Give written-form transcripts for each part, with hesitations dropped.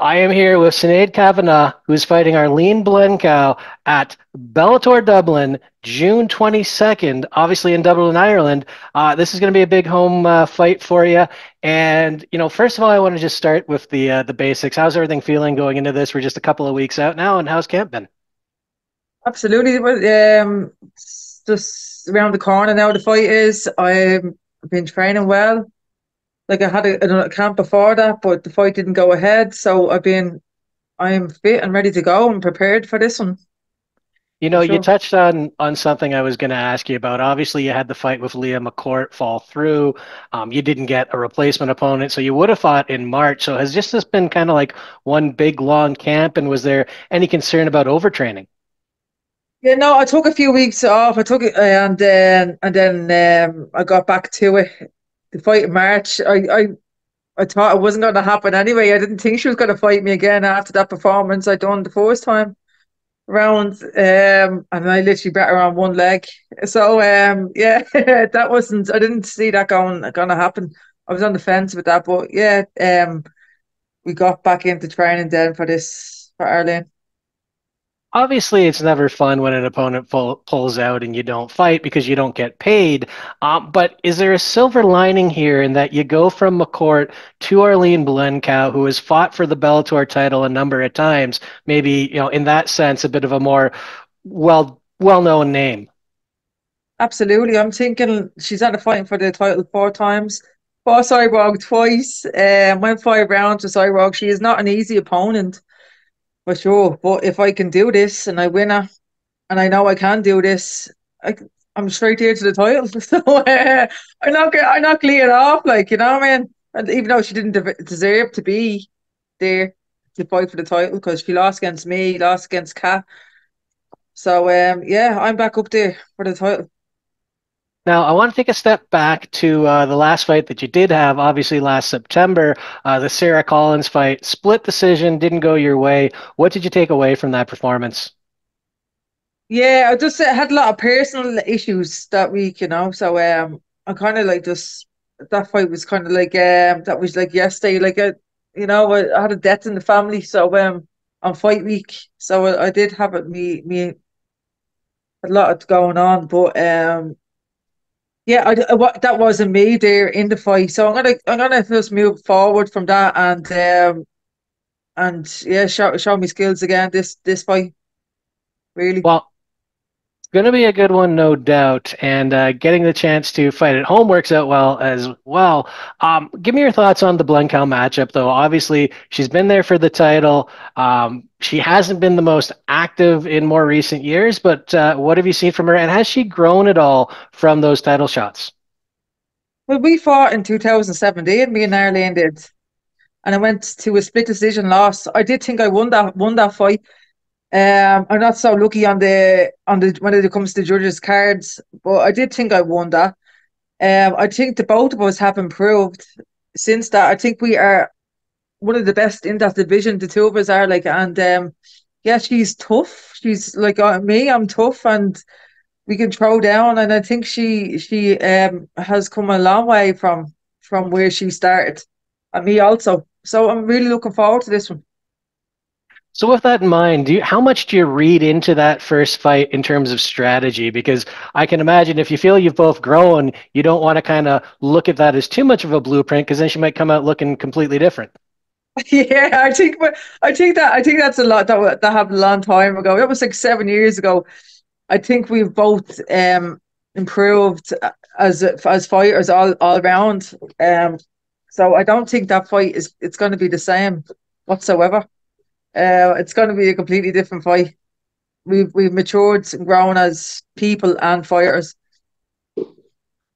I am here with Sinead Kavanagh, who's fighting Arlene Blencowe at Bellator Dublin, June 22nd, obviously in Dublin, Ireland. This is going to be a big home fight for you. And, first of all, I want to just start with the basics. How's everything feeling going into this? We're just a couple of weeks out now, and how's camp been? Absolutely. It's just around the corner now. The fight is. I've been training well. Like I had a camp before that, but the fight didn't go ahead. So I'm fit and ready to go and prepared for this one for You sure. touched on something I was going to ask you about. Obviously, you had the fight with Leah McCourt fall through. You didn't get a replacement opponent, so you would have fought in March. So has just this been kind of like one big long camp? And was there any concern about overtraining? Yeah, no, I took a few weeks off. I took it, and then I got back to it. The fight in March. I thought it wasn't going to happen anyway. I didn't think she was going to fight me again after that performance I done the first time round, and I literally bet her on one leg. So yeah, that wasn't. I didn't see that gonna happen. I was on the fence with that, but yeah, we got back into training then for this for Arlene. Obviously, it's never fun when an opponent pulls out and you don't fight because you don't get paid. But is there a silver lining here in that you go from McCourt to Arlene Blencowe, who has fought for the Bellator title a number of times? Maybe, in that sense, a bit of a more well-known name. Absolutely, I'm thinking she's had a fighting for the title four times. Fought Cyborg twice. Went 5 rounds with Cyborg. She is not an easy opponent for sure. But if I can do this and I win her, and I know I can do this. I, I'm straight here to the title, so I'm not cleared off. Like what I mean, and even though she didn't deserve to be there to fight for the title because she lost against me, lost against Kat. So yeah, I'm back up there for the title. Now, I want to take a step back to the last fight that you did have, obviously last September, the Sarah Collins fight. Split decision, didn't go your way. What did you take away from that performance? Yeah, I just had a lot of personal issues that week, So I kind of like just that fight was kind of like that was like yesterday, like I had a death in the family, so on fight week, so I did have it me a lot going on, but yeah, that wasn't me there in the fight, so I'm gonna just move forward from that and yeah, show me skills again this fight really. Well, going to be a good one, no doubt. And getting the chance to fight at home works out well as well. Give me your thoughts on the Blencowe matchup, though. Obviously, she's been there for the title. She hasn't been the most active in more recent years, but what have you seen from her? And has she grown at all from those title shots? Well, we fought in 2017, me and Arlene did, and I went to a split decision loss. I did think I won that fight. I'm not so lucky on the when it comes to judges' cards, but I did think I won that. I think the both of us have improved since that. I think we are one of the best in that division. The two of us are like, and yeah, she's tough. She's like me. I'm tough, and we can throw down. And I think she has come a long way from where she started, and me also. So I'm really looking forward to this one. So with that in mind, how much do you read into that first fight in terms of strategy? Because I can imagine if you feel you've both grown, you don't want to kind of look at that as too much of a blueprint because then she might come out looking completely different. Yeah, I think that's a lot that happened a long time ago. That was like 7 years ago. I think we've both improved as fighters all around. So I don't think that fight is it's going to be the same whatsoever. It's going to be a completely different fight. We've matured and grown as people and fighters.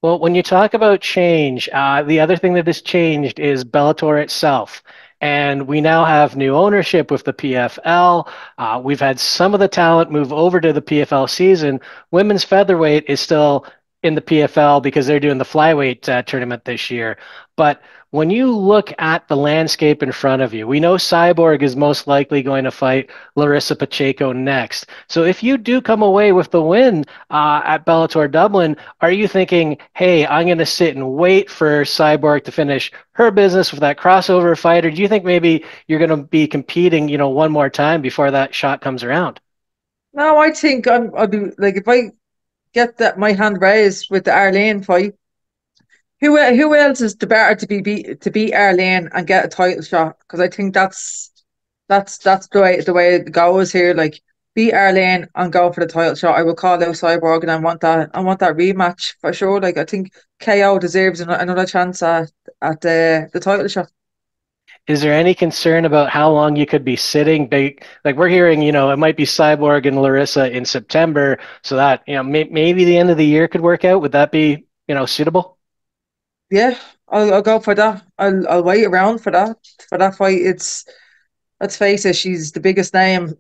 Well, when you talk about change, the other thing that has changed is Bellator itself. And we now have new ownership with the PFL. We've had some of the talent move over to the PFL season. Women's featherweight is still in the PFL because they're doing the flyweight tournament this year. But when you look at the landscape in front of you, we know Cyborg is most likely going to fight Larissa Pacheco next. So if you do come away with the win at Bellator Dublin, are you thinking, hey, I'm going to sit and wait for Cyborg to finish her business with that crossover fight? Or do you think maybe you're going to be competing, one more time before that shot comes around? No, I think I'll be like if I get that my hand raised with the Arlene fight. Who else is the better to beat Arlene and get a title shot? Because I think that's the way it goes here. Like beat Arlene and go for the title shot. I will call out Cyborg and I want that rematch for sure. Like I think KO deserves another chance at the title shot. Is there any concern about how long you could be sitting? Like we're hearing, it might be Cyborg and Larissa in September, so that maybe the end of the year could work out. Would that be suitable? Yeah, I'll go for that. I'll wait around for that fight. Let's face it, she's the biggest name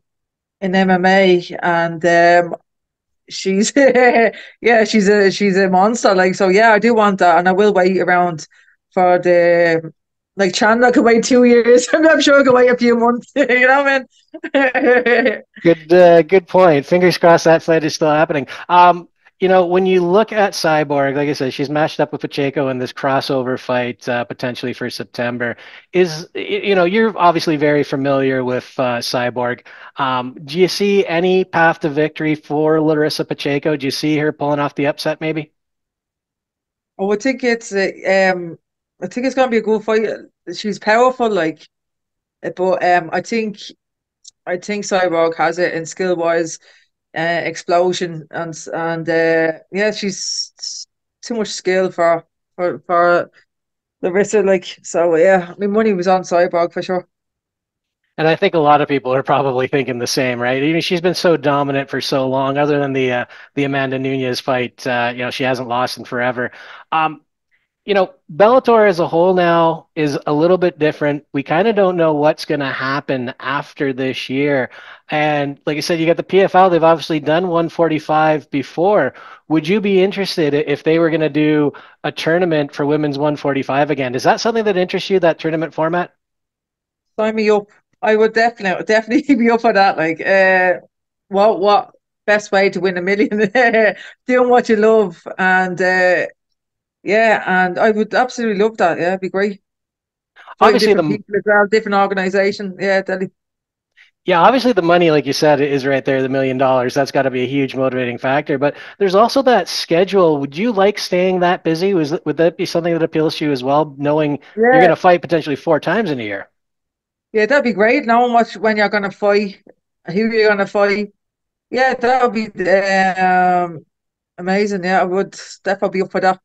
in MMA, and she's yeah, she's a monster. Like so, yeah, I do want that, and I will wait around for the like Chandler could wait 2 years. I'm sure I could wait a few months. You know what I mean? Good point. Fingers crossed that fight is still happening. When you look at Cyborg, like I said, she's matched up with Pacheco in this crossover fight, potentially for September. You're obviously very familiar with Cyborg. Do you see any path to victory for Larissa Pacheco? Do you see her pulling off the upset, maybe? Oh, I think it's gonna be a good fight. She's powerful, like, but I think Cyborg has it in skill wise, explosion and yeah, she's too much skill for Larissa. Like, so yeah, I mean, money was on Cyborg for sure. And I think a lot of people are probably thinking the same, right? She's been so dominant for so long. Other than the Amanda Nunez fight, she hasn't lost in forever. Um, Bellator as a whole now is a little bit different. We kind of don't know what's going to happen after this year. And like I said, you got the PFL. They've obviously done 145 before. Would you be interested if they were going to do a tournament for women's 145 again? Is that something that interests you, that tournament format? Sign me up. I would definitely be up for that. Like, what best way to win 1 million? Doing what you love, and yeah, and I would absolutely love that. Yeah, it'd be great. Fighting Obviously, different the people as well, different organization. Yeah, Delhi. Yeah, obviously the money, like you said, is right there, the $1 million. That's got to be a huge motivating factor. But there's also that schedule. Would you like staying that busy? Would that be something that appeals to you as well, knowing you're going Yeah, to fight potentially 4 times in a year? yeah, that'd be great. Knowing when you're gonna fight, who you're gonna fight. Yeah, that would be amazing. Yeah, I would definitely be up for that.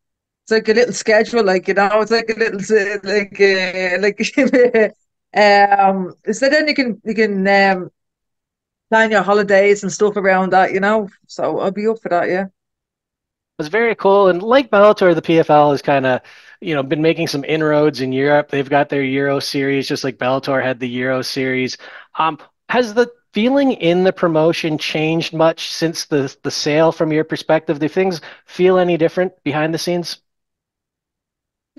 It's like a little schedule, like it's like a little so then you can plan your holidays and stuff around that. So I'll be up for that, yeah. It's very cool. And like Bellator, the PFL has kind of, been making some inroads in Europe. They've got their Euro series, just like Bellator had the Euro series. Has the feeling in the promotion changed much since the sale from your perspective? Do things feel any different behind the scenes?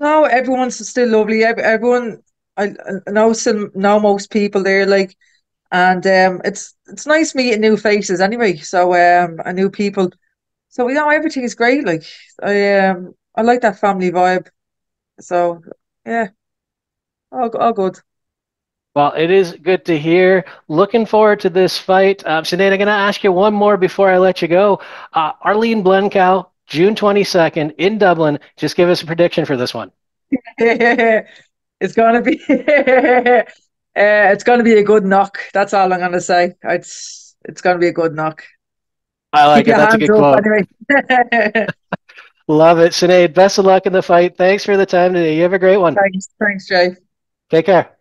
No, everyone's still lovely. Everyone I know most people there, like, and it's nice meeting new faces anyway. So and new people. So everything is great. Like I like that family vibe. So yeah, all good. Well, it is good to hear. Looking forward to this fight. Sinead, I'm going to ask you one more before I let you go. Arlene Blencowe, June 22nd in Dublin. Just give us a prediction for this one. It's gonna be it's gonna be a good knock. That's all I'm gonna say. It's gonna be a good knock. I like Keep it. your That's a hands good up quote. anyway. Love it. Sinead, best of luck in the fight. Thanks for the time today. You have a great one. Thanks, Jay. Take care.